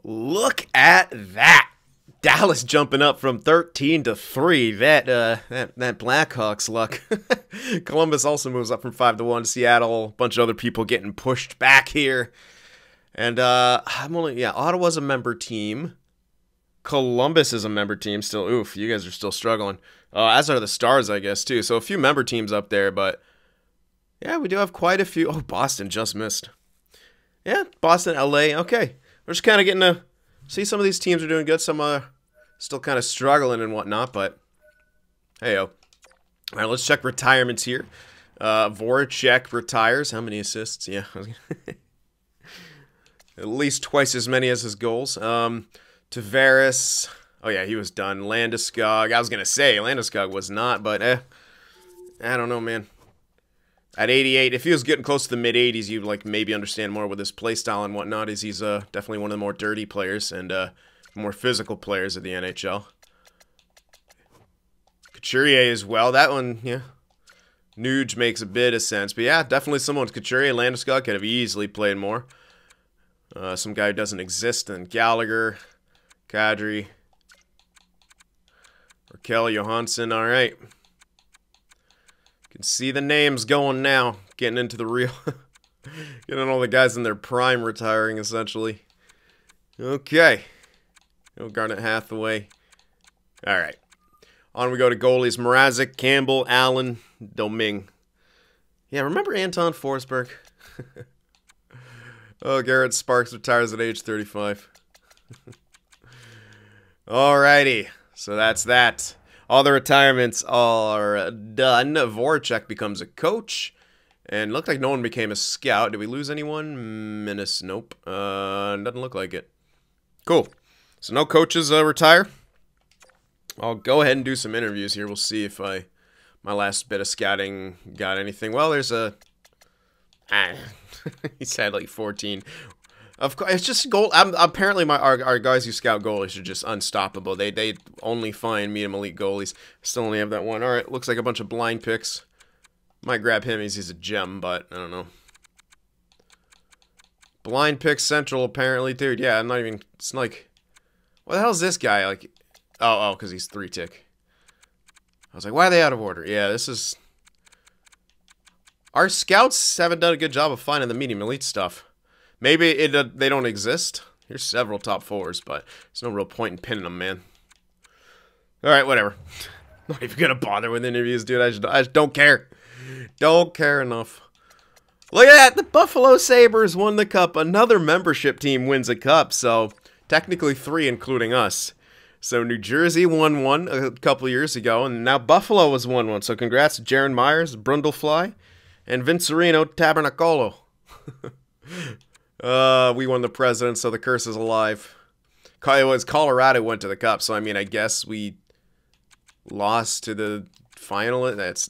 Look at that. Dallas jumping up from 13 to 3. That Blackhawks luck. Columbus also moves up from 5 to 1. Seattle, a bunch of other people getting pushed back here. And Ottawa's a member team. Columbus is a member team still. Oof, you guys are still struggling. As are the Stars, I guess, too. So a few member teams up there, but yeah, we do have quite a few. Oh, Boston just missed. Yeah, Boston, LA. Okay. We're just kind of getting to see some of these teams are doing good. Some are still kind of struggling and whatnot, but hey-o. All right, let's check retirements here. Voracek retires. How many assists? Yeah. At least twice as many as his goals. Tavares. Oh, yeah, he was done. Landeskog. I was going to say Landeskog was not, but I don't know, man. At 88, if he was getting close to the mid-80s, you'd like maybe understand more with his play style and whatnot. Is he's definitely one of the more dirty players and more physical players of the NHL. Couturier as well. That one, yeah. Nuge makes a bit of sense. But yeah, definitely someone with Couturier. Landeskog could have easily played more. Some guy who doesn't exist. And Gallagher, Kadri, Raquel Johansson. All right. Can see the names going now. Getting into the real... getting all the guys in their prime retiring, essentially. Okay. No Garnet Hathaway. All right. On we go to goalies. Mrazek, Campbell, Allen, Domingue. Yeah, remember Anton Forsberg? Oh, Garrett Sparks retires at age 35. Alrighty. So that's that. All the retirements are done. Voracek becomes a coach. And looked like no one became a scout. Did we lose anyone? Nope. Doesn't look like it. Cool. So no coaches retire. I'll go ahead and do some interviews here. We'll see if my last bit of scouting got anything. Well, there's a... he's had like 14. Of course, it's just goal. Apparently, our guys who scout goalies are just unstoppable. They only find medium elite goalies. Still only have that one. All right, looks like a bunch of blind picks. Might grab him as he's a gem, but I don't know. Blind pick central apparently, dude. Yeah, I'm not even. It's like, what the hell is this guy like? Oh, because he's 3-tick. I was like, why are they out of order? Yeah, this is. Our scouts haven't done a good job of finding the medium elite stuff. Maybe they don't exist. Here's several top fours, but there's no real point in pinning them, man. Alright, whatever. Not even gonna bother with interviews, dude. I just don't care. Don't care enough. Look at that! The Buffalo Sabres won the cup. Another membership team wins a cup, so technically 3 including us. So New Jersey won one a couple years ago, and now Buffalo has won one. So congrats to Jaron Myers, Brundlefly, and Vincerino Tabernacolo. We won the President, so the curse is alive. Colorado went to the cup, so I mean, I guess we lost to the final. There's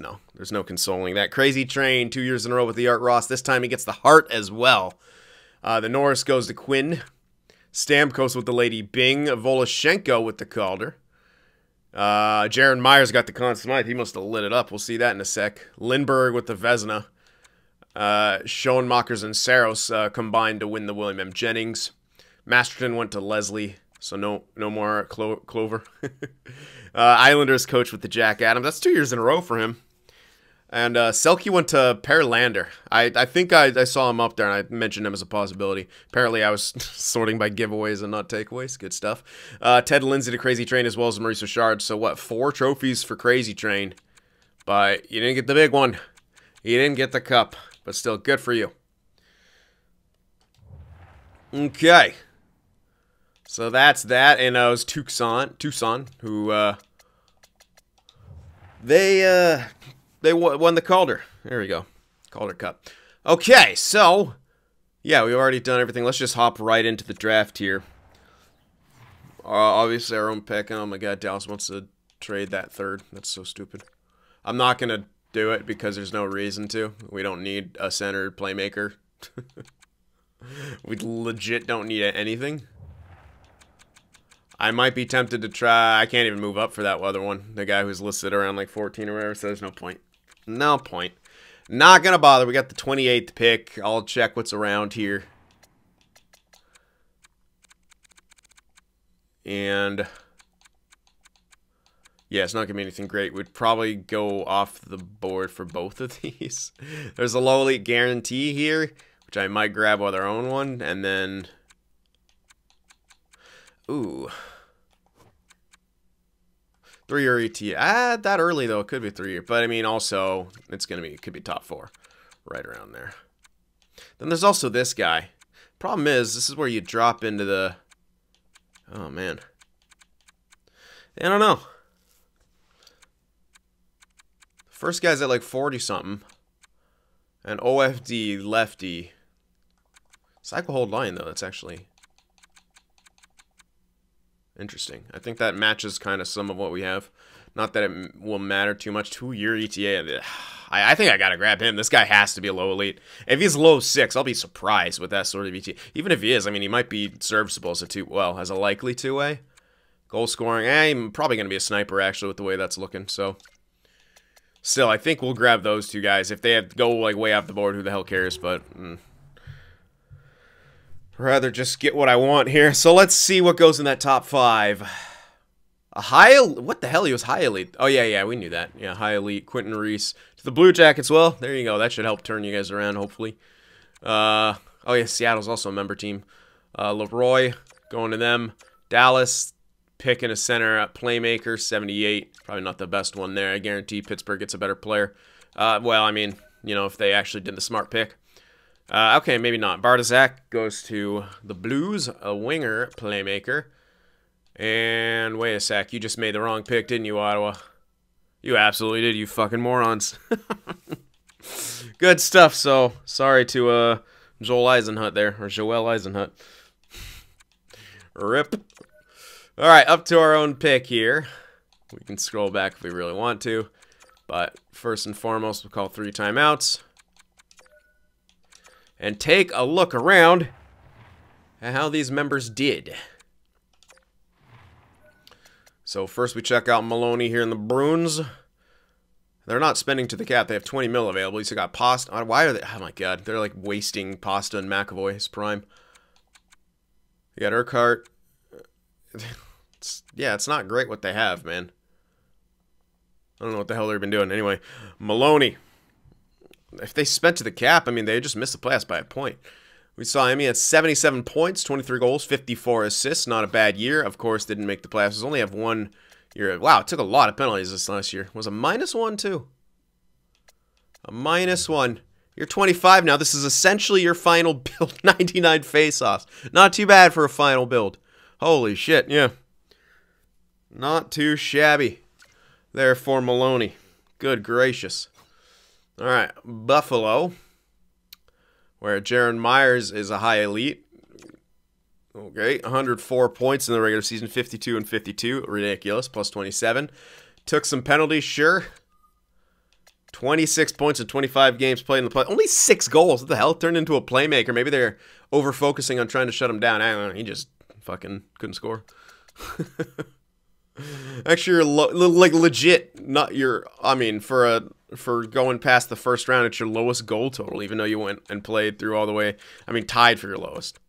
no consoling that. Crazy Train, 2 years in a row with the Art Ross. This time he gets the Hart as well. The Norris goes to Quinn. Stamkos with the Lady Bing. Voloshenko with the Calder. Jaron Myers got the Conn Smythe. He must have lit it up. We'll see that in a sec. Lindbergh with the Vezina. Schoenmakers and Saros combined to win the William M. Jennings. Masterton went to Leslie, so no more Clover. Islanders coach with the Jack Adams. That's 2 years in a row for him. And Selke went to Per Lander. I think I saw him up there, and I mentioned him as a possibility. Apparently, I was sorting by giveaways and not takeaways. Good stuff. Ted Lindsay to Crazy Train, as well as Maurice Richard. So what, 4 trophies for Crazy Train. But you didn't get the big one. You didn't get the cup. But still, good for you. Okay. So that's that. And it was Tucson, who, they won the Calder. There we go. Calder Cup. Okay, so, yeah, we've already done everything. Let's just hop right into the draft here. Obviously, our own pick. Oh my god, Dallas wants to trade that third. That's so stupid. I'm not going to do it because there's no reason to. We don't need a center playmaker. We legit don't need anything. I might be tempted to try. I can't even move up for that other one. The guy who's listed around like 14 or whatever, so there's no point. No point. Not gonna bother. We got the 28th pick. I'll check what's around here. And yeah, it's not going to be anything great. We'd probably go off the board for both of these. There's a low elite guarantee here, which I might grab with our own one. And then, ooh, 3-year ET. That early though. It could be 3-year. But I mean, also, it could be top 4. Right around there. Then there's also this guy. Problem is, this is where you drop into the... Oh, man. I don't know. First guy's at like 40-something. And OFD, lefty. Cycle hold line, though. That's actually interesting. I think that matches kind of some of what we have. Not that it will matter too much. 2-year ETA. I think I got to grab him. This guy has to be a low elite. If he's low 6, I'll be surprised with that sort of ETA. Even if he is, I mean, he might be serviceable as as a likely 2-way. Goal scoring. I'm probably going to be a sniper, actually, with the way that's looking. So, still, I think we'll grab those 2 guys. If they have to go, like, way off the board, who the hell cares? But, rather just get what I want here. So, let's see what goes in that top 5. What the hell? He was high elite. Oh, yeah, we knew that. Yeah, high elite. Quentin Reese to the Blue Jackets. Well, there you go. That should help turn you guys around, hopefully. Oh, yeah, Seattle's also a member team. Leroy going to them. Dallas picking a center at playmaker, 78. Probably not the best one there. I guarantee Pittsburgh gets a better player. Well, I mean, you know, if they actually did the smart pick. Okay, maybe not. Bartazak goes to the Blues, a winger playmaker. And wait a sec, you just made the wrong pick, didn't you, Ottawa? You absolutely did, you fucking morons. Good stuff, so sorry to Joel Eisenhut there, or Joel Eisenhut. Rip. Alright, up to our own pick here. We can scroll back if we really want to. But first and foremost, we'll call 3 timeouts. And take a look around at how these members did. So first we check out Maloney here in the Bruins. They're not spending to the cap. They have 20 mil available. He's got Pasta. Why are they? Oh my god. They're like wasting Pasta and McAvoy, his prime. You got Urquhart. Yeah, it's not great what they have, man. I don't know what the hell they've been doing. Anyway, Maloney. If they spent to the cap, I mean, they just missed the playoffs by a point. We saw him. He had 77 points, 23 goals, 54 assists. Not a bad year. Of course, didn't make the playoffs. Only have 1 year. Wow, it took a lot of penalties this last year. Was a -1, too. A -1. You're 25 now. This is essentially your final build. 99 face-offs. Not too bad for a final build. Holy shit, yeah. Not too shabby. There for Maloney. Good gracious. All right, Buffalo, where Jaron Myers is a high elite. Okay, 104 points in the regular season, 52 and 52. Ridiculous, plus 27. Took some penalties, sure. 26 points in 25 games played in the play. Only 6 goals. What the hell? Turned into a playmaker. Maybe they're over-focusing on trying to shut him down. I don't know. He just fucking couldn't score. Actually, you're like legit. Not your. I mean, for going past the first round, it's your lowest goal total, even though you went and played through all the way. I mean, tied for your lowest.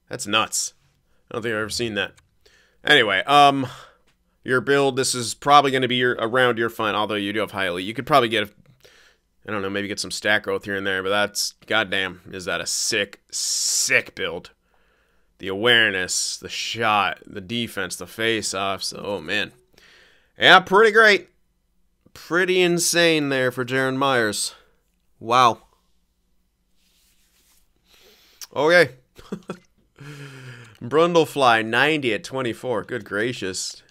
That's nuts. I don't think I've ever seen that. Anyway, your build. This is probably going to be around your fine. Although you do have high elite, you could probably get. I don't know, maybe get some stat growth here and there, but that's goddamn. Is that a sick build? The awareness, the shot, the defense, the face-offs. Oh, man. Yeah, pretty great. Pretty insane there for Jaron Myers. Wow. Okay. Brundlefly, 90 at 24. Good gracious.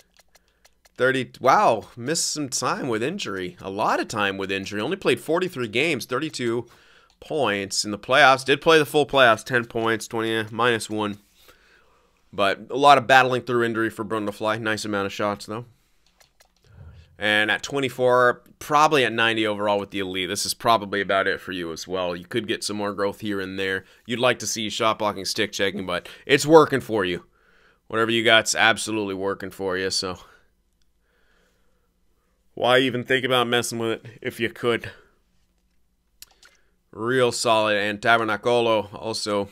30. Wow. Missed some time with injury. A lot of time with injury. Only played 43 games, 32 points in the playoffs. Did play the full playoffs, 10 points, 20, -1. But a lot of battling through injury for Brundlefly. Nice amount of shots, though. And at 24, probably at 90 overall with the elite. This is probably about it for you as well. You could get some more growth here and there. You'd like to see shot blocking, stick checking, but it's working for you. Whatever you got's absolutely working for you, so why even think about messing with it if you could? Real solid. And Tabernacolo also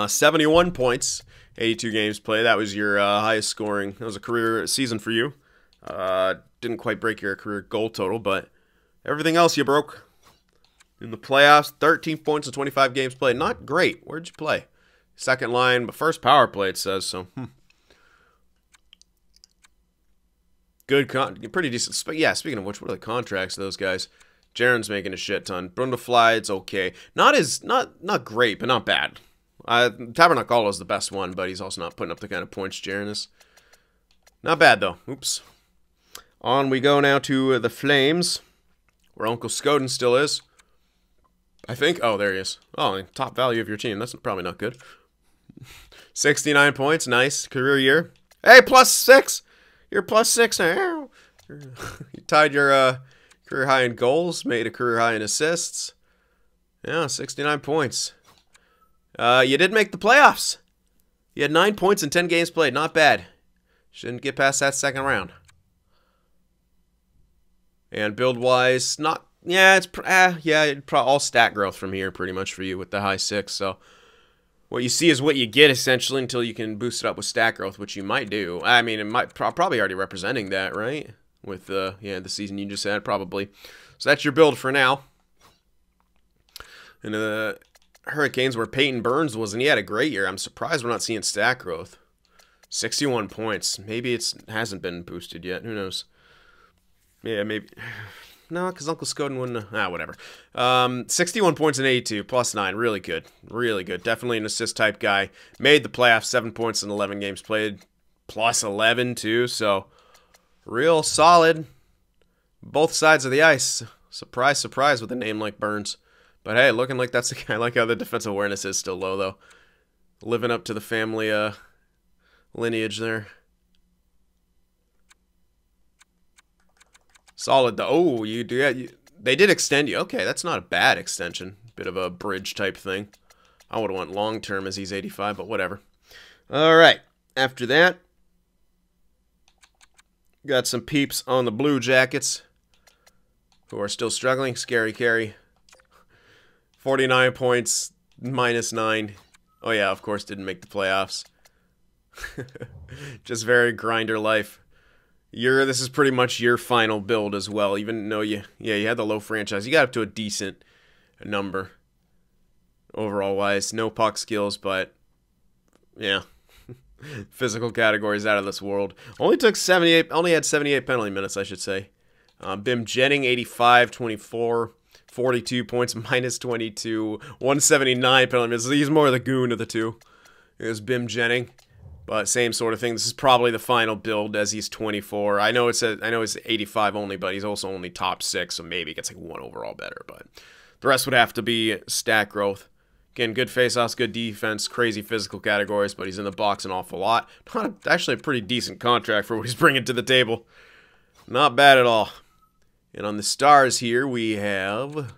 71 points, 82 games played. That was your highest scoring. That was a career season for you. Didn't quite break your career goal total, but everything else you broke. In the playoffs, 13 points in 25 games played. Not great. Where'd you play? Second line, but first power play, it says, so. Good, pretty decent. Yeah, speaking of which, what are the contracts of those guys? Jaron's making a shit ton. Brundlefly's okay. Not great, but not bad. Tabernacolo is the best one, but he's also not putting up the kind of points Jaron is. Not bad, though. Oops. On we go now to the Flames, where Uncle Scoden still is. I think. Oh, there he is. Oh, top value of your team. That's probably not good. 69 points. Nice. Career year. Hey, +6. You're +6 now. You tied your career high in goals. Made a career high in assists. Yeah, 69 points. You did make the playoffs. You had 9 points in 10 games played. Not bad. Shouldn't get past that second round. And build-wise, not... Yeah, it's all stat growth from here pretty much for you with the high 6. So what you see is what you get essentially until you can boost it up with stat growth, which you might do. I mean, it might probably already representing that, right? With the season you just had probably. So that's your build for now. And the Hurricanes where Peyton Burns was, and he had a great year. I'm surprised we're not seeing stat growth. 61 points. Maybe it hasn't been boosted yet. Who knows? Yeah, maybe. No, because Uncle Scoden wouldn't. Whatever. 61 points in 82, +9. Really good. Really good. Definitely an assist type guy. Made the playoffs, 7 points in 11 games played. +11, too. So, real solid. Both sides of the ice. Surprise, surprise with a name like Burns. But hey, looking like that's the guy. I like how the defensive awareness is still low, though. Living up to the family lineage there. Solid, though. Oh, you do. Yeah, they did extend you. Okay, that's not a bad extension. Bit of a bridge type thing. I would have went long term as he's 85, but whatever. All right. After that, got some peeps on the Blue Jackets who are still struggling. Scary Carry. 49 points, -9. Oh, yeah, of course, didn't make the playoffs. Just very grinder life. This is pretty much your final build as well, even though you had the low franchise. You got up to a decent number overall wise. No puck skills, but yeah. Physical categories out of this world. Only had 78 penalty minutes, I should say. Bim Jennings, 85, 24, 42 points, -22, 179 penalty minutes. He's more the goon of the two. It was Bim Jennings. But same sort of thing. This is probably the final build as he's 24. I know it's 85 only, but he's also only top 6, so maybe he gets like 1 overall better. But the rest would have to be stat growth. Again, good faceoffs, good defense, crazy physical categories, but he's in the box an awful lot. Actually a pretty decent contract for what he's bringing to the table. Not bad at all. And on the stars here, we have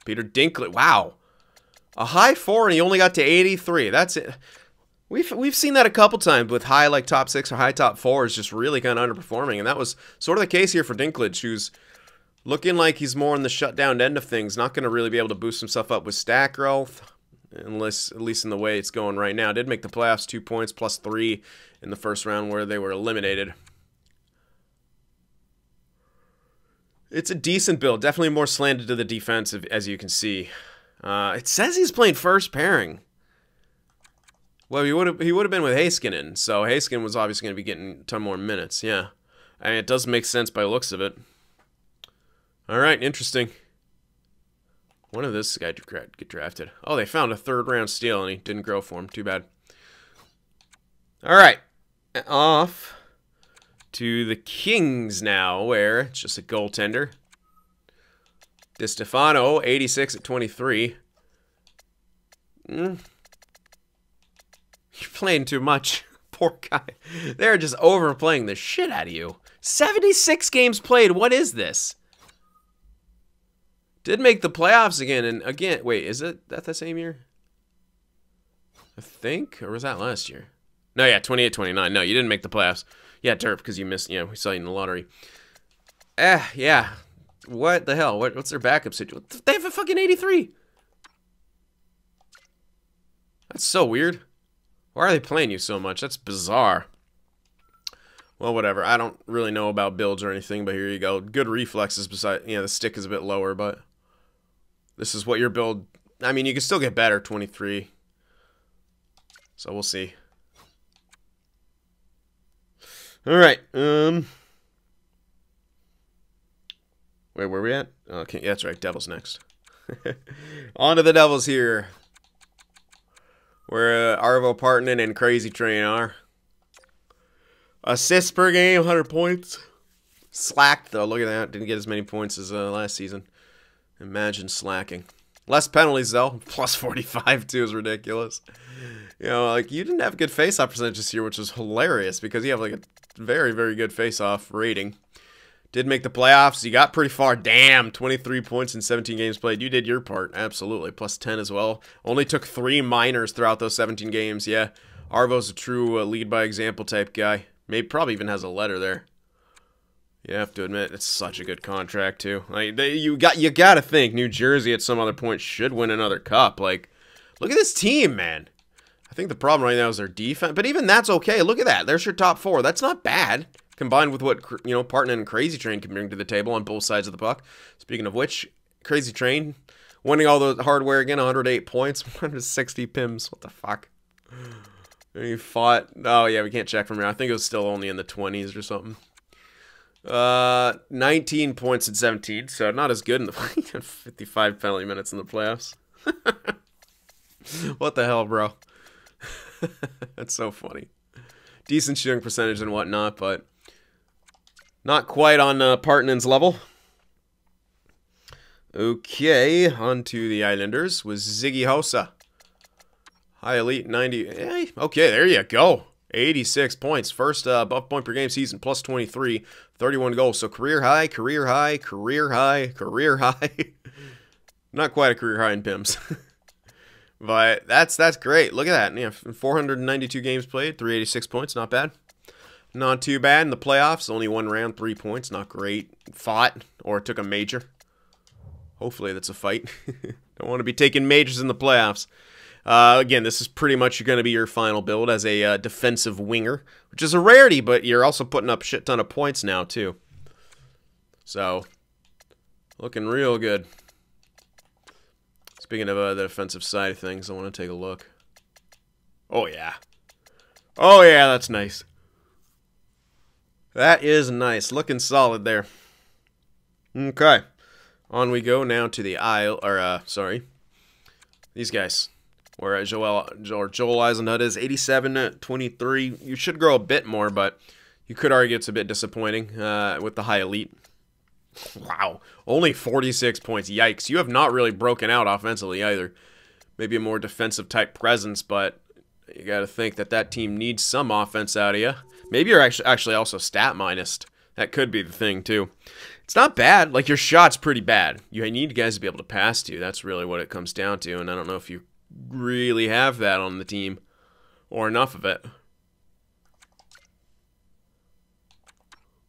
Peter Dinklage. Wow. A high 4, and he only got to 83. That's it. We've seen that a couple times with high like top 6 or high top 4s just really kind of underperforming, and that was sort of the case here for Dinklage, who's looking like he's more on the shutdown end of things. Not going to really be able to boost himself up with stat growth, unless at least in the way it's going right now. Did make the playoffs, 2 points, +3 in the first round where they were eliminated. It's a decent build, definitely more slanted to the defensive, as you can see. It says he's playing first pairing. Well, he would have been with Heiskanen, so Heiskanen was obviously going to be getting a ton more minutes, yeah. I mean, it does make sense by the looks of it. All right, interesting. When did this guy get drafted? Oh, they found a third-round steal, and he didn't grow for him. Too bad. All right, off to the Kings now, where it's just a goaltender. DiStefano, 86 at 23. You're playing too much. Poor guy. They're just overplaying the shit out of you. 76 games played. What is this? Did make the playoffs again. And again, wait, is that the same year? I think. Or was that last year? No, yeah, 28-29. No, you didn't make the playoffs. Yeah, Derp, because you missed, we saw you in the lottery. Yeah. What the hell? What's their backup situation? They have a fucking 83. That's so weird. Why are they playing you so much? That's bizarre. Well, whatever. I don't really know about builds or anything, but here you go. Good reflexes beside, yeah, the stick is a bit lower, but this is what your build, I mean, you can still get better, 23. So we'll see. All right. Wait, where are we at? Okay, yeah, that's right. Devils next. On to the Devils here. Where Arvo Partanen and Crazy Train are. Assists per game, 100 points. Slacked, though. Look at that. Didn't get as many points as last season. Imagine slacking. Less penalties, though. Plus 45, too, is ridiculous. You know, like, you didn't have good face-off percentage this year, which was hilarious, because you have, like, a very, very good face-off rating. Did make the playoffs. You got pretty far. Damn, 23 points in 17 games played. You did your part. Absolutely. Plus 10 as well. Only took 3 minors throughout those 17 games. Yeah, Arvo's a true lead by example type guy. Maybe probably even has a letter there. You have to admit, it's such a good contract too. Like you got to think New Jersey at some other point should win another cup. Like, look at this team, man. I think the problem right now is their defense, but even that's okay. Look at that. There's your top 4. That's not bad. Combined with what, you know, Partanen and Crazy Train can bring to the table on both sides of the puck. Speaking of which, Crazy Train winning all the hardware again, 108 points, 160 pims. What the fuck? He fought. Oh yeah, we can't check from here. I think it was still only in the 20s or something. 19 points in 17, so not as good in the 55 penalty minutes in the playoffs. What the hell, bro? That's so funny. Decent shooting percentage and whatnot, but not quite on Partanen's level. Okay, on to the Islanders with Ziggy Hossa. High elite, 90. Hey, okay, there you go. 86 points. First above point per game season, plus 23. 31 goals. So career high, career high, career high, career high. Not quite a career high in PIMS. But that's great. Look at that. Yeah, 492 games played, 386 points. Not bad. Not too bad in the playoffs. Only 1 round, 3 points. Not great. Fought or took a major. Hopefully that's a fight. Don't want to be taking majors in the playoffs. Again, this is pretty much going to be your final build as a defensive winger, which is a rarity, but you're also putting up a shit ton of points now, too. So, looking real good. Speaking of the defensive side of things, I want to take a look. Oh, yeah. Oh, yeah, that's nice. That is nice. Looking solid there. Okay. On we go now to the these guys. Where Joel Eisenhut is 87-23. You should grow a bit more, but you could argue it's a bit disappointing with the high elite. Wow. Only 46 points. Yikes. You have not really broken out offensively either. Maybe a more defensive type presence, but you got to think that team needs some offense out of you. Maybe you're actually also stat minus. That could be the thing, too. It's not bad. Like, your shot's pretty bad. You need guys to be able to pass to. That's really what it comes down to, and I don't know if you really have that on the team or enough of it.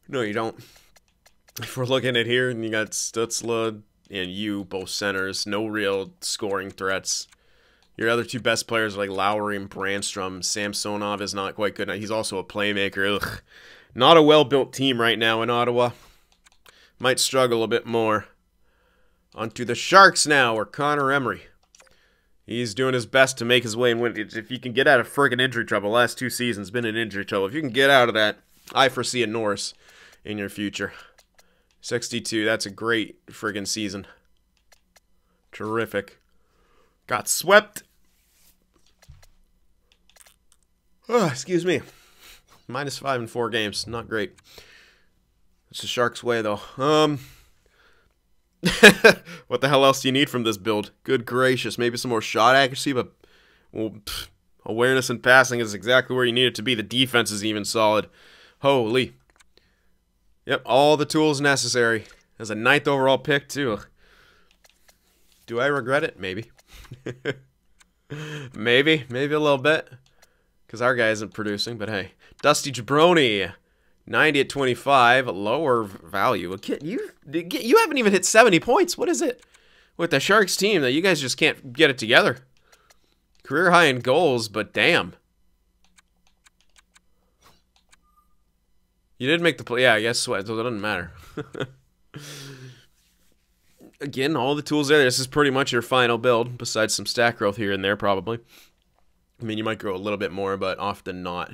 No, you don't. If we're looking at here, and you got Stutzla and you, both centers, no real scoring threats. Your other 2 best players are like Lowry and Brandstrom. Samsonov is not quite good. He's also a playmaker. Ugh. Not a well-built team right now in Ottawa. Might struggle a bit more. On to the Sharks now, or Connor Emery. He's doing his best to make his way and win. If you can get out of friggin' injury trouble, last 2 seasons been in injury trouble. If you can get out of that, I foresee a Norris in your future. 62, that's a great friggin' season. Terrific. Got swept. Oh, excuse me. -5 in 4 games. Not great. It's the Sharks' way, though. What the hell else do you need from this build? Good gracious. Maybe some more shot accuracy, but well, awareness and passing is exactly where you need it to be. The defense is even solid. Holy. Yep, all the tools necessary. As a 9th overall pick, too. Do I regret it? Maybe. Maybe a little bit. Because our guy isn't producing, but hey. Dusty Jabroni, 90-25, lower value. You haven't even hit 70 points. What is it with the Sharks team that you guys just can't get it together? Career high in goals, but damn. You did make the play. Yeah, I guess sweat, so it doesn't matter. Again, all the tools there. This is pretty much your final build, besides some stat growth here and there, probably. I mean, you might grow a little bit more, but often not.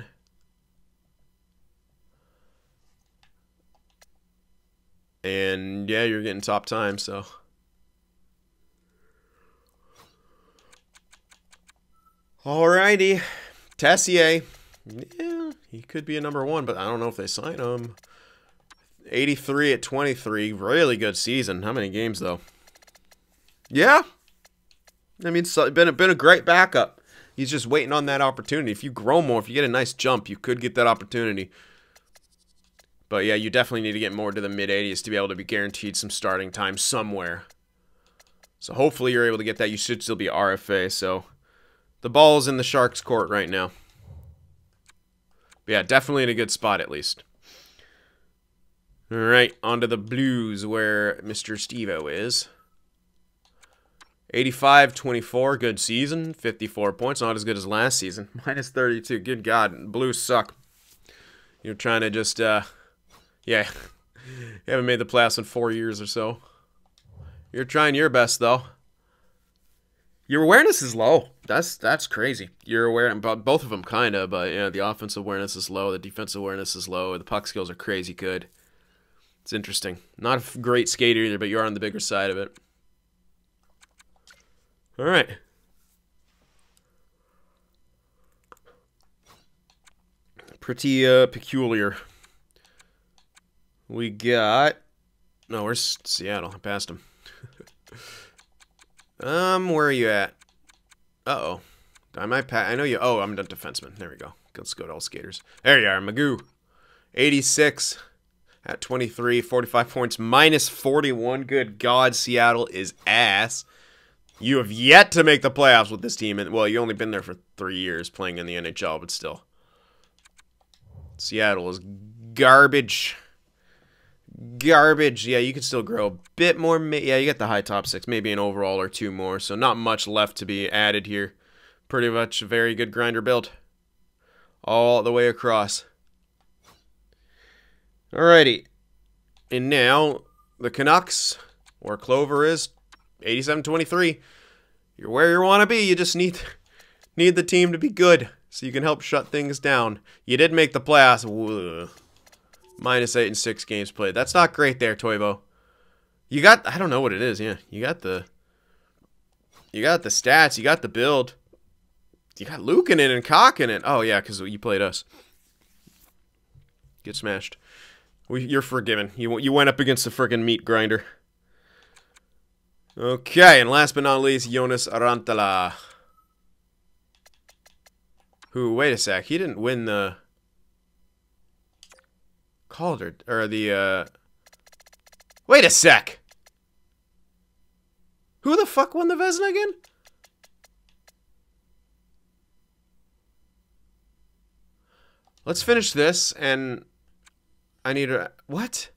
And, yeah, you're getting top time, so... Alrighty. Tessier. Yeah, he could be a #1, but I don't know if they sign him. 83 at 23. Really good season. How many games, though? Yeah. I mean, it's been a great backup. He's just waiting on that opportunity. If you grow more, if you get a nice jump, you could get that opportunity. But, yeah, you definitely need to get more to the mid-80s to be able to be guaranteed some starting time somewhere. So, hopefully you're able to get that. You should still be RFA, so... The ball's in the Sharks' court right now. But yeah, definitely in a good spot at least. Alright, on to the Blues where Mr. Steve-O is. 85-24, good season. 54 points, not as good as last season. Minus 32, good God. Blues suck. You're trying to just, yeah. You haven't made the playoffs in 4 years or so. You're trying your best, though. Your awareness is low. That's crazy. You're aware, both of them kind of, but yeah, the offensive awareness is low, the defensive awareness is low, the puck skills are crazy good. It's interesting. Not a great skater either, but you're on the bigger side of it. All right. Pretty peculiar. We got... No, where's Seattle? I passed him. Where are you at? Uh-oh. I know you... Oh, I'm a defenseman. There we go. Let's go to all skaters. There you are, Magoo. 86 at 23, 45 points, minus 41. Good God, Seattle is ass. You have yet to make the playoffs with this team. And well, you've only been there for 3 years playing in the NHL, but still. Seattle is garbage. Garbage. Yeah, you could still grow a bit more. Yeah, you get the high top 6, maybe an overall or 2 more. So not much left to be added here. Pretty much a very good grinder build. All the way across. Alrighty. And now, the Canucks, where Clover is, 87-23. You're where you want to be. You just need the team to be good so you can help shut things down. You did make the playoffs. Ugh. Minus 8 in 6 games played. That's not great there, Toivo. You got, I don't know what it is, yeah. You got the stats, you got the build. You got Luukkonen and Kakkonen. Oh, yeah, because you played us. Get smashed. You're forgiven. You went up against the friggin' meat grinder. Okay, and last but not least, Jonas Rantala. Who, wait a sec, he didn't win the... Calder, or the, Wait a sec! Who the fuck won the Vezina again? Let's finish this, and I need to... What?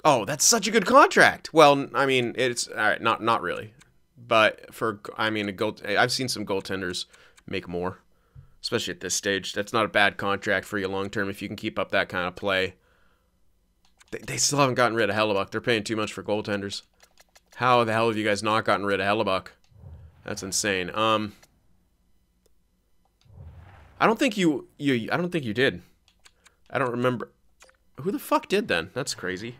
Oh, that's such a good contract! Well, I mean, it's... Alright, not really. But for... I mean, I've seen some goaltenders make more. Especially at this stage. That's not a bad contract for you long-term if you can keep up that kind of play. They still haven't gotten rid of Hellebuck. They're paying too much for goaltenders. How the hell have you guys not gotten rid of Hellebuck? That's insane. I don't think you did. I don't remember. Who the fuck did then? That's crazy.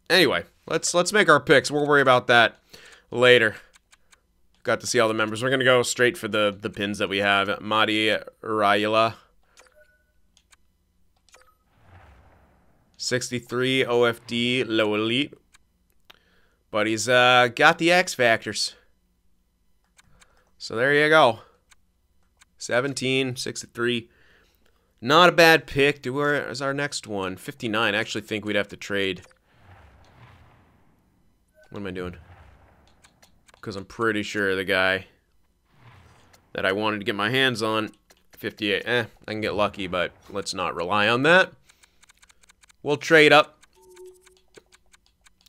Anyway, let's make our picks. We'll worry about that later. Got to see all the members. We're going to go straight for the pins that we have. Madi Rayula. 63 OFD low elite. But he's got the X factors. So there you go. 17, 63. Not a bad pick. Where is our next one? 59. I actually think we'd have to trade. What am I doing? Because I'm pretty sure the guy that I wanted to get my hands on, 58. I can get lucky, but let's not rely on that. We'll trade up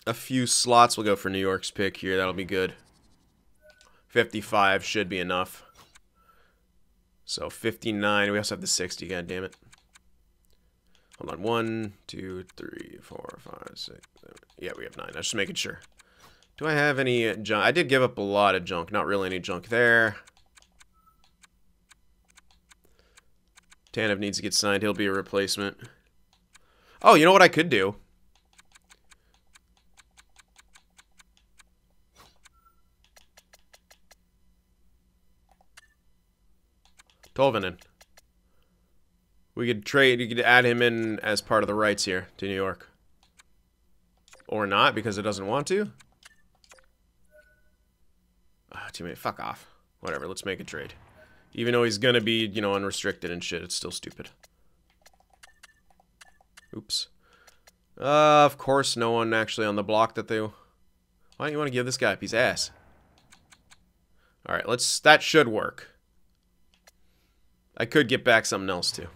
a few slots. We'll go for New York's pick here. That'll be good. 55 should be enough. So 59. We also have the 60. God damn it. Hold on. 1, 2, 3, 4, 5, 6, 7. Yeah, we have 9. I was just making sure. Do I have any junk? I did give up a lot of junk. Not really any junk there. Tanev needs to get signed. He'll be a replacement. Oh, you know what I could do? Tolvanen. We could trade, you could add him in as part of the rights here to New York. Or not, because it doesn't want to. Ah, teammate, fuck off. Whatever, let's make a trade. Even though he's gonna be, you know, unrestricted and shit, it's still stupid. Oops. Of course, no one actually on the block that they... Why don't you want to give this guy a piece of ass? Alright, let's... That should work. I could get back something else, too.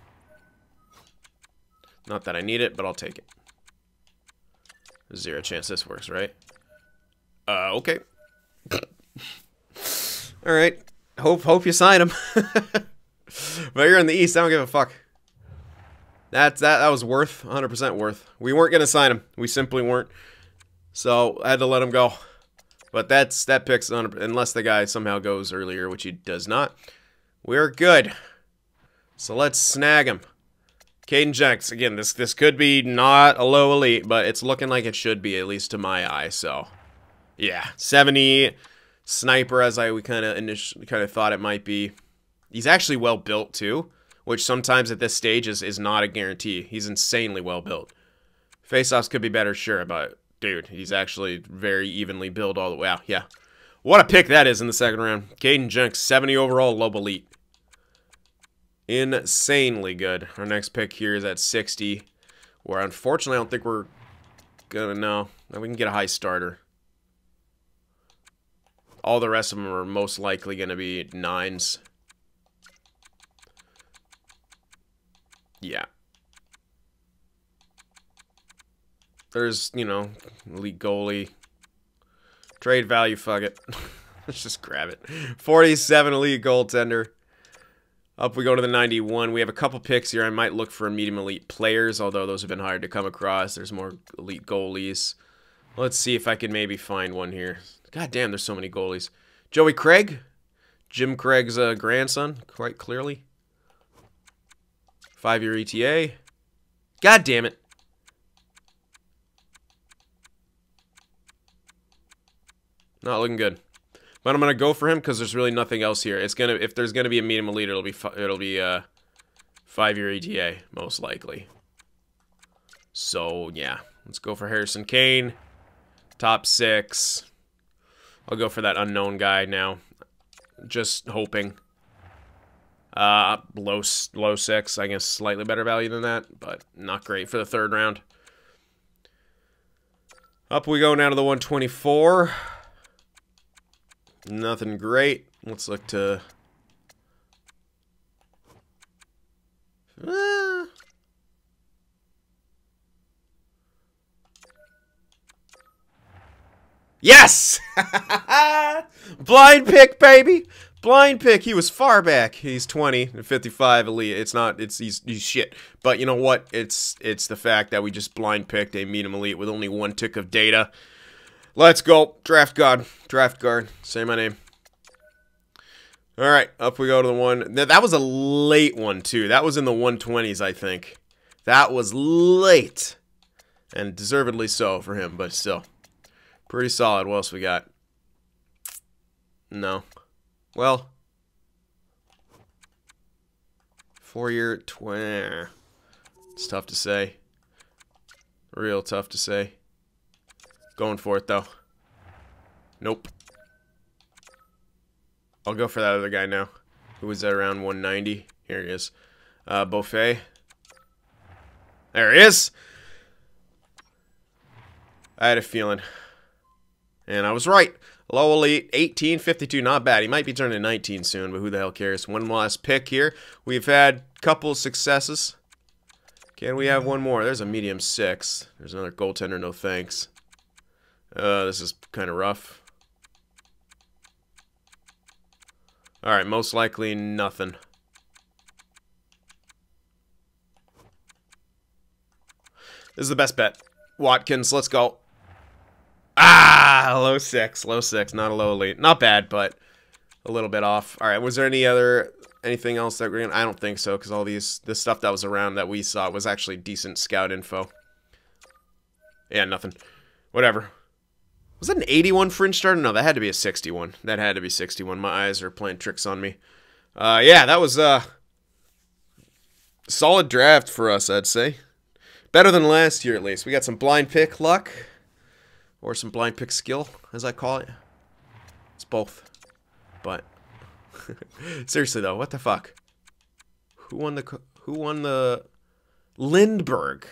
Not that I need it, but I'll take it. Zero chance this works, right? Okay. Alright. Hope you sign him. But you're in the East, I don't give a fuck. That was worth, 100% worth. We weren't going to sign him. We simply weren't. So, I had to let him go. But that pick's, unless the guy somehow goes earlier, which he does not. We're good. So, let's snag him. Caden Jenks, again, this could be not a low elite, but it's looking like it should be, at least to my eye, so. Yeah, 70 sniper, as we kind of initially thought it might be. He's actually well built, too. Which sometimes at this stage is not a guarantee. He's insanely well built. Face-offs could be better, sure, but dude, he's actually very evenly built all the way out. Yeah. What a pick that is in the second round. Caden Jenks, 70 overall, low elite. Insanely good. Our next pick here is at 60, where unfortunately I don't think we're gonna know. We can get a high starter. All the rest of them are most likely gonna be 9s. Yeah. There's, you know, elite goalie. Trade value, fuck it. Let's just grab it. 47 elite goaltender. Up we go to the 91. We have a couple picks here. I might look for medium elite players, although those have been hard to come across. There's more elite goalies. Let's see if I can maybe find one here. God damn, there's so many goalies. Joey Craig. Jim Craig's grandson, quite clearly. 5-year ETA. God damn it. Not looking good. But I'm gonna go for him because there's really nothing else here. It's gonna, if there's gonna be a medium elite, it'll be 5-year ETA most likely. So yeah, let's go for Harrison Kane. Top 6. I'll go for that unknown guy now. Just hoping. Low 6, I guess slightly better value than that, but not great for the third round. Up we go now to the 124. Nothing great. Let's look to... Yes! Blind pick, baby! Blind pick. He was far back. He's 20 and 55 elite. It's not, he's shit. But you know what? It's the fact that we just blind picked a medium elite with only 1 tick of data. Let's go. Draft guard. Draft guard. Say my name. Alright, up we go to the one. That was a late one, too. That was in the 120s, I think. That was late. And deservedly so for him, but still. Pretty solid. What else we got? No. Well. 4-year 20. It's tough to say. Real tough to say. Going for it, though. Nope. I'll go for that other guy now. Who was at around 190? Here he is. Buffet. There he is! I had a feeling. And I was right. Low elite, 18, 52, not bad. He might be turning 19 soon, but who the hell cares? One last pick here. We've had a couple successes. Can we have one more? There's a medium 6. There's another goaltender, no thanks. This is kind of rough. Alright, most likely nothing. This is the best bet. Watkins, let's go. Ah, low 6, low 6, not a low elite. Not bad, but a little bit off. Alright, was there anything else that we're gonna... I don't think so, because all this stuff that was around that we saw was actually decent scout info. Yeah, nothing. Whatever. Was that an 81 fringe starter? No, that had to be a 61. That had to be 61. My eyes are playing tricks on me. Yeah, that was a solid draft for us, I'd say. Better than last year, at least. We got some blind pick luck. Or some blind pick skill, as I call it. It's both. But seriously though, what the fuck? Who won the Lindbergh?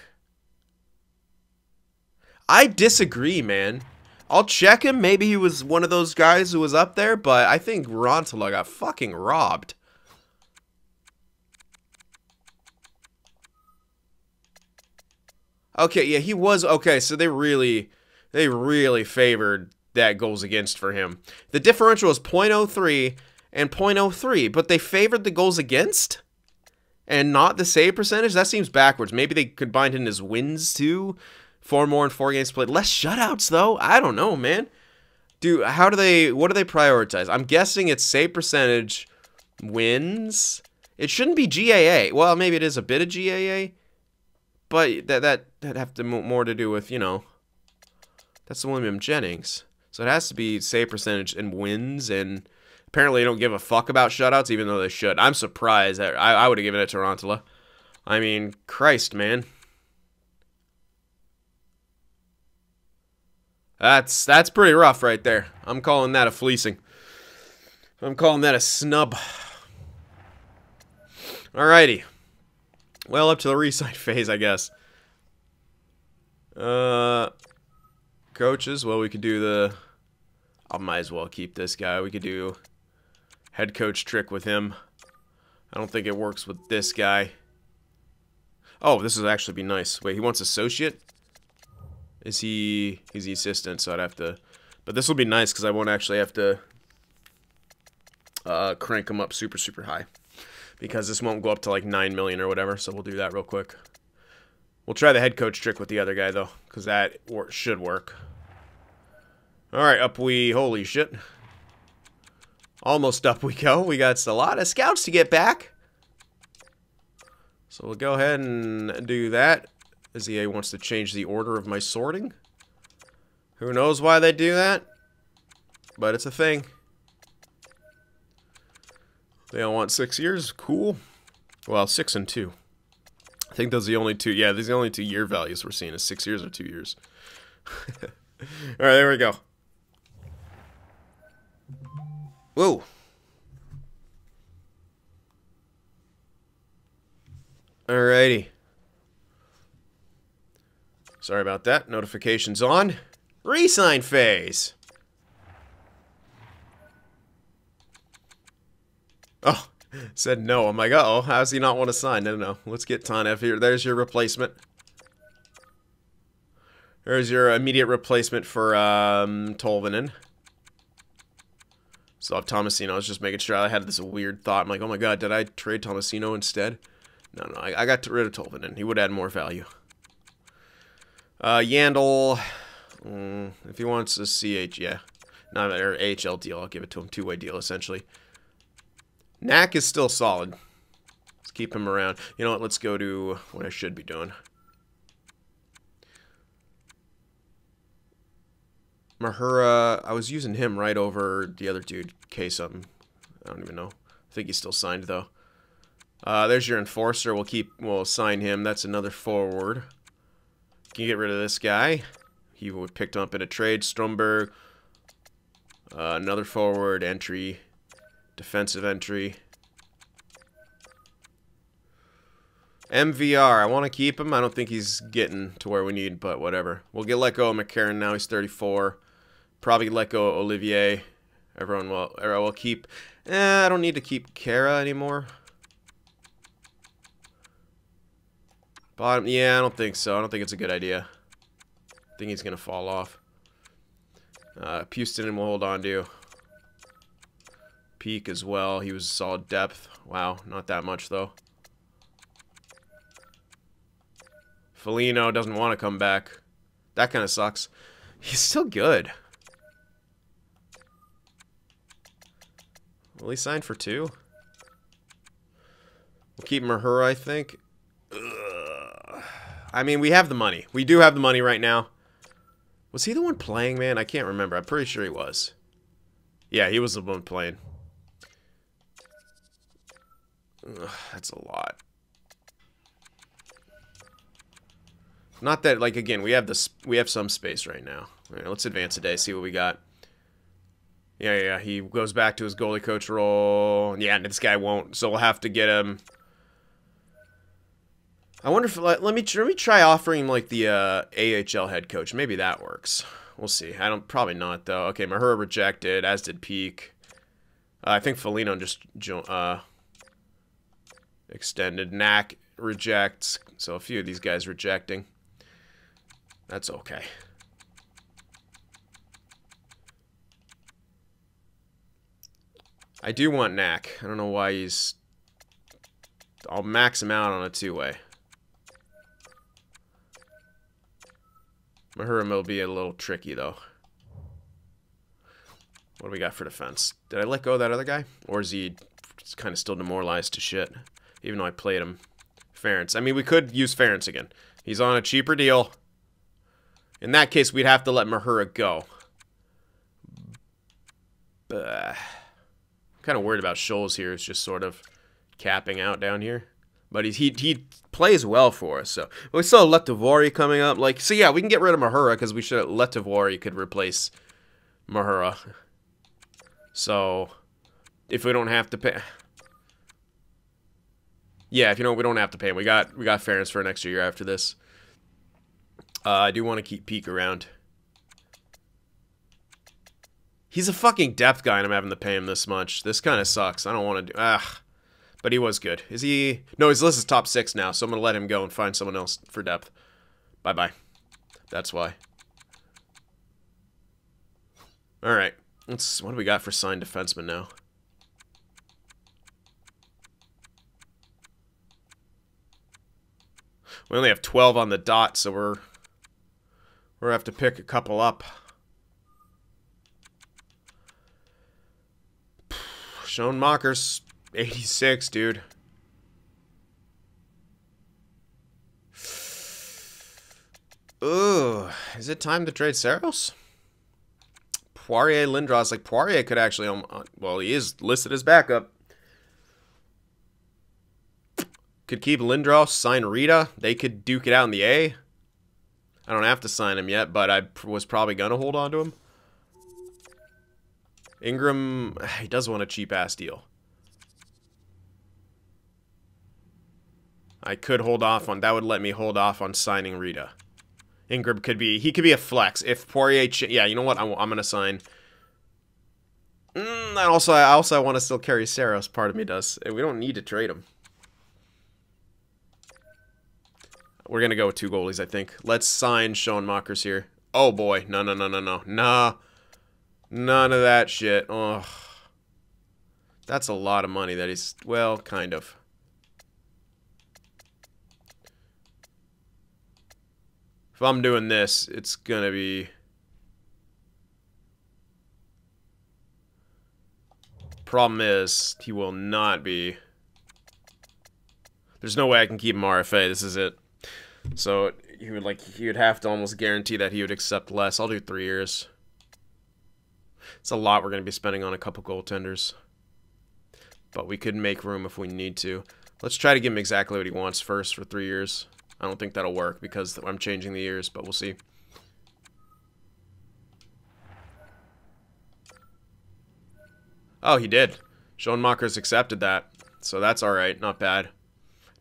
I disagree, man. I'll check him. Maybe he was one of those guys who was up there, but I think Rantala got fucking robbed. Okay, yeah, he was okay, so they really favored that goals against for him. The differential was .03 and .03, but they favored the goals against and not the save percentage? That seems backwards. Maybe they combined in his wins too. 4 more in 4 games played. Less shutouts though. I don't know, man. Dude, what do they prioritize? I'm guessing it's save percentage, wins. It shouldn't be GAA. Well, maybe it is a bit of GAA, but that'd have to more to do with, you know, that's William Jennings. So it has to be save percentage and wins, and apparently they don't give a fuck about shutouts, even though they should. I'm surprised. I would have given it to Rantala. I mean, Christ, man. That's pretty rough right there. I'm calling that a fleecing. I'm calling that a snub. Alrighty. Well, up to the re-sign phase, I guess. Coaches, well, we could do the... I might as well keep this guy. We could do head coach trick with him. I don't think it works with this guy. Oh, this would actually be nice. Wait, he wants associate? Is he... He's the assistant, so I'd have to... But this will be nice, because I won't actually have to crank him up super, super high. Because this won't go up to like 9 million or whatever, so we'll do that real quick. We'll try the head coach trick with the other guy, though, because that should work. Alright, up we... Holy shit. Almost up we go. We got a lot of scouts to get back. So we'll go ahead and do that. As EA wants to change the order of my sorting. Who knows why they do that? But it's a thing. They all want 6 years. Cool. Well, 6 and 2. I think those are the only two. Yeah, these are the only 2 year values we're seeing is 6 years or 2 years. Alright, there we go. Whoa. Alrighty. Sorry about that. Notifications on. Re-sign phase. Oh, said no. I'm like, uh-oh, how does he not want to sign? No. Let's get Tanev here. There's your replacement. There's your immediate replacement for Tolvanen. Still have Tomasino. I was just making sure. I had this weird thought. I'm like, oh my god, did I trade Tomasino instead? No, I got rid of Tolvanen. He would add more value. Yandel, if he wants a CH, yeah. Not or AHL deal, I'll give it to him. 2-way deal, essentially. Knack is still solid. Let's keep him around. You know what, let's go to what I should be doing. Mahura, I was using him right over the other dude, K something. I don't even know. I think he's still signed, though. There's your enforcer. We'll sign him. That's another forward. Can you get rid of this guy? He would picked up in a trade. Stromberg. Another forward entry. Defensive entry. MVR. I want to keep him. I don't think he's getting to where we need, but whatever. We'll let go of McCarron now. He's 34. Probably let go of Olivier. Everyone will keep... I don't need to keep Kara anymore. Bottom, yeah, I don't think so. I don't think it's a good idea. I think he's going to fall off. Pustonen will hold on to. Peak as well. He was solid depth. Wow, not that much, though. Foligno doesn't want to come back. That kind of sucks. He's still good. Will he sign for 2? We'll keep Mahura, I think. Ugh. I mean, we have the money. We do have the money right now. Was he the one playing, man? I can't remember. I'm pretty sure he was. Yeah, he was the one playing. Ugh, that's a lot. Not that, like, again, we have some space right now. All right, let's advance a day, see what we got. Yeah, he goes back to his goalie coach role. Yeah, and this guy won't, so we'll have to get him. I wonder if, let me try offering him, like, the AHL head coach. Maybe that works. We'll see. Probably not, though. Okay, Mahura rejected, as did Peak. I think Foligno just extended. Knack rejects, so a few of these guys rejecting. That's okay. I do want Knack. I don't know why he's... I'll max him out on a 2-way. Mahura will be a little tricky, though. What do we got for defense? Did I let go of that other guy? Or is he kind of still demoralized to shit? Even though I played him. Ferentz. I mean, we could use Ferentz again. He's on a cheaper deal. In that case, we'd have to let Mahura go. I'm kind of worried about Scholes here. It's just sort of capping out down here. But he plays well for us. So we still have Letovori coming up. Like, so yeah, we can get rid of Mahura because we should Letovori could replace Mahura. So if we don't have to pay, yeah, if you know we don't have to pay him. We got Ferentz for an extra year after this. I do want to keep Peak around. He's a fucking depth guy and I'm having to pay him this much. This kind of sucks. I don't want to do... But he was good. Is he... No, his list is top 6 now, so I'm going to let him go and find someone else for depth. Bye-bye. That's why. Alright. What do we got for signed defenseman now? We only have 12 on the dot, so we're going to have to pick a couple up. Schoenmaker's 86, dude. Ooh, is it time to trade Saros? Poirier, Lindros. Like, Poirier could actually... well, he is listed as backup. Could keep Lindros, sign Rita. They could duke it out in the A. I don't have to sign him yet, but I was probably going to hold on to him. Ingram, he does want a cheap-ass deal. I could hold off on... That would let me hold off on signing Rita. Ingram could be... He could be a flex. If Poirier... Yeah, you know what? I'm going to sign... I also want to still carry Saros. Part of me does. We don't need to trade him. We're going to go with 2 goalies, I think. Let's sign Schoenmakers here. Oh, boy. No. Nah. None of that shit. Oh. That's a lot of money that he's... Well, kind of. If I'm doing this, it's going to be... Problem is, he will not be... There's no way I can keep him RFA. This is it. So, he would have to almost guarantee that he would accept less. I'll do 3 years. It's a lot we're going to be spending on a couple goaltenders. But we could make room if we need to. Let's try to give him exactly what he wants first for 3 years. I don't think that'll work because I'm changing the years, but we'll see. Oh, he did. Schoenmaker's accepted that. So that's alright. Not bad.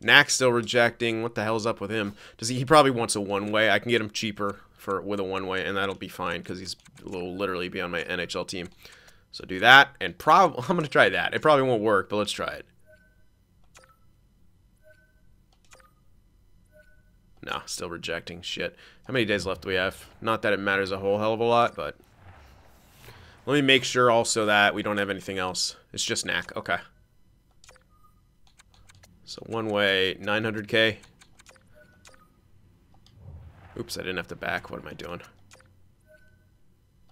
Knack's still rejecting. What the hell's up with him? He probably wants a one-way. I can get him cheaper with a one-way, and that'll be fine because will literally be on my NHL team. So do that, and I'm going to try that. It probably won't work, but let's try it. No, still rejecting. Shit. How many days left do we have? Not that it matters a whole hell of a lot, but... Let me make sure also that we don't have anything else. It's just Knack. Okay. So one way, 900K. Oops, I didn't have to back. What am I doing?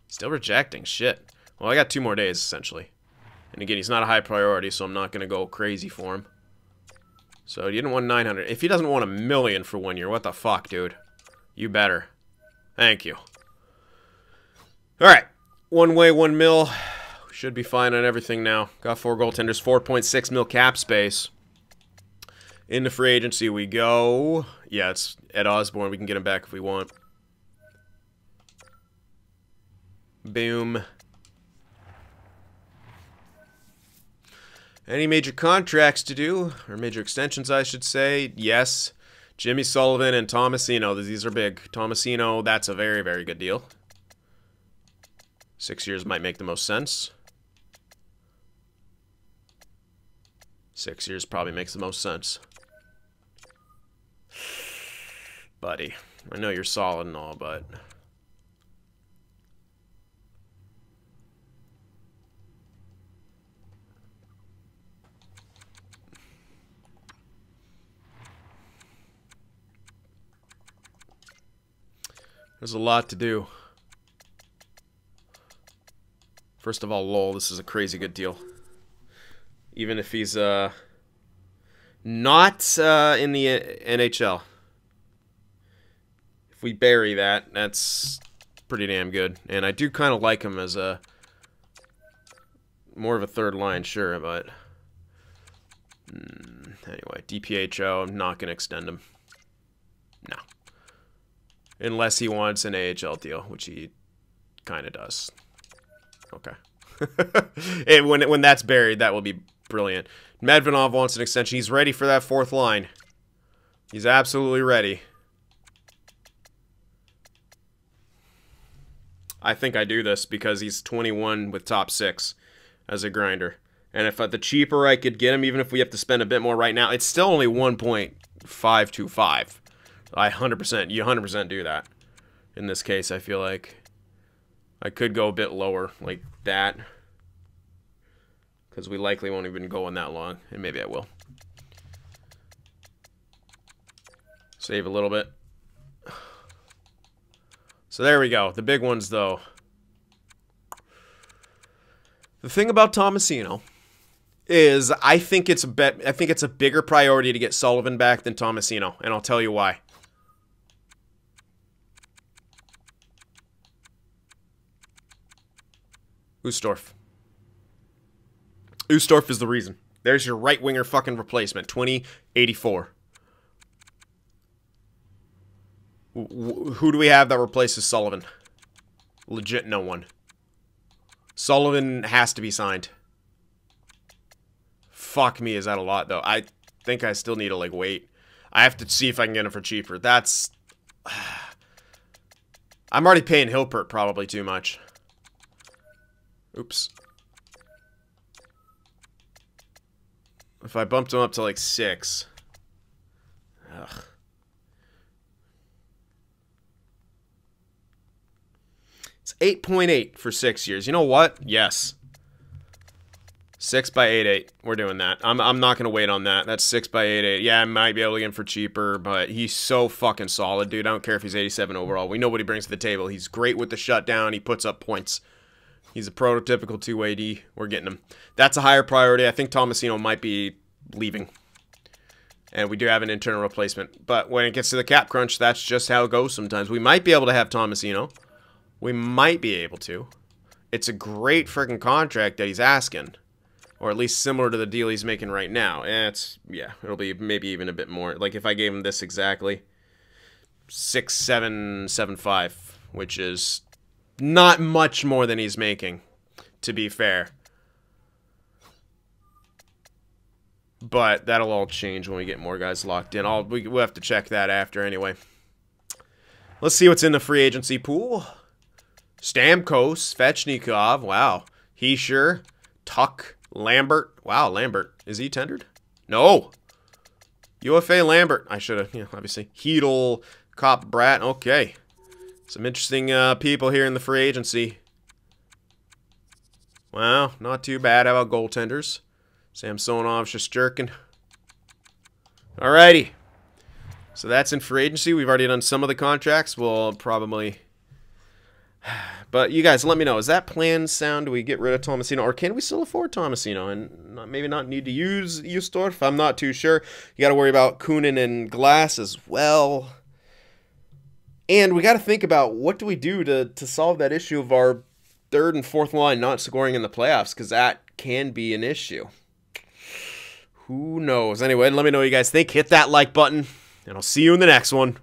Still rejecting. Shit. Well, I got 2 more days, essentially. And again, he's not a high priority, so I'm not going to go crazy for him. So he didn't want 900. If he doesn't want 1 million for 1 year, what the fuck, dude? You better. Thank you. Alright. 1 way, 1 mil. Should be fine on everything now. Got 4 goaltenders, 4.6 mil cap space. Into free agency we go. Yeah, it's Ed Osborne. We can get him back if we want. Boom. Any major contracts to do? Or major extensions, I should say. Yes. Jimmy Sullivan and Tomasino. These are big. Tomasino, that's a very, very good deal. 6 years might make the most sense. 6 years probably makes the most sense. Buddy, I know you're solid and all, but... there's a lot to do. First of all, lol, this is a crazy good deal. Even if he's not in the NHL. If we bury that, that's pretty damn good. And I do kind of like him as a more of a third line, sure, but anyway, DPHO, I'm not going to extend him. No. Unless he wants an AHL deal, which he kind of does. Okay. And when that's buried, that will be brilliant. Medvedov wants an extension. He's ready for that 4th line. He's absolutely ready. I think I do this because he's 21 with top 6 as a grinder. And if the cheaper I could get him, even if we have to spend a bit more right now, it's still only 1.525. You 100% do that. In this case, I feel like I could go a bit lower, like that. Because we likely won't even go on that long. And maybe I will. Save a little bit. So there we go. The big ones, though. The thing about Tomasino is I think it's a bigger priority to get Sullivan back than Tomasino, and I'll tell you why. Ustorf. Ustorf is the reason. There's your right winger fucking replacement. 2084. Who do we have that replaces Sullivan? Legit no one. Sullivan has to be signed. Fuck me, is that a lot, though? I think I still need to, like, wait. I have to see if I can get him for cheaper. That's... I'm already paying Hilpert probably too much. Oops. If I bumped him up to, like, 6... Ugh. It's 8.8 for 6 years. You know what? Yes. 6 by 8.8. We're doing that. I'm not going to wait on that. That's 6 by 8.8. Yeah, I might be able to get him for cheaper, but he's so fucking solid, dude. I don't care if he's 87 overall. We know what he brings to the table. He's great with the shutdown. He puts up points. He's a prototypical 2-way D. We're getting him. That's a higher priority. I think Tomasino might be leaving. And we do have an internal replacement. But when it gets to the cap crunch, that's just how it goes sometimes. We might be able to have Tomasino. We might be able to. It's a great freaking contract that he's asking. Or at least similar to the deal he's making right now. Yeah, it'll be maybe even a bit more. Like if I gave him this exactly. 6,775. Which is not much more than he's making. To be fair. But that'll all change when we get more guys locked in. We'll have to check that after anyway. Let's see what's in the free agency pool. Stamkos, Svechnikov, wow. Heischer, Tuck, Lambert. Wow, Lambert. Is he tendered? No. UFA Lambert. I should have, yeah, obviously. Hedel, Cop Brat. Okay. Some interesting people here in the free agency. Well, not too bad. How about goaltenders? Samsonov's just jerking. Alrighty. So that's in free agency. We've already done some of the contracts. We'll probably... But you guys, let me know. Is that plan sound? Do we get rid of Tomasino? Or can we still afford Tomasino? And maybe not need to use Ustorf? I'm not too sure. You got to worry about Kunin and Glass as well. And we got to think about what do we do to solve that issue of our third and fourth line not scoring in the playoffs, because that can be an issue. Who knows? Anyway, let me know what you guys think. Hit that like button, and I'll see you in the next one.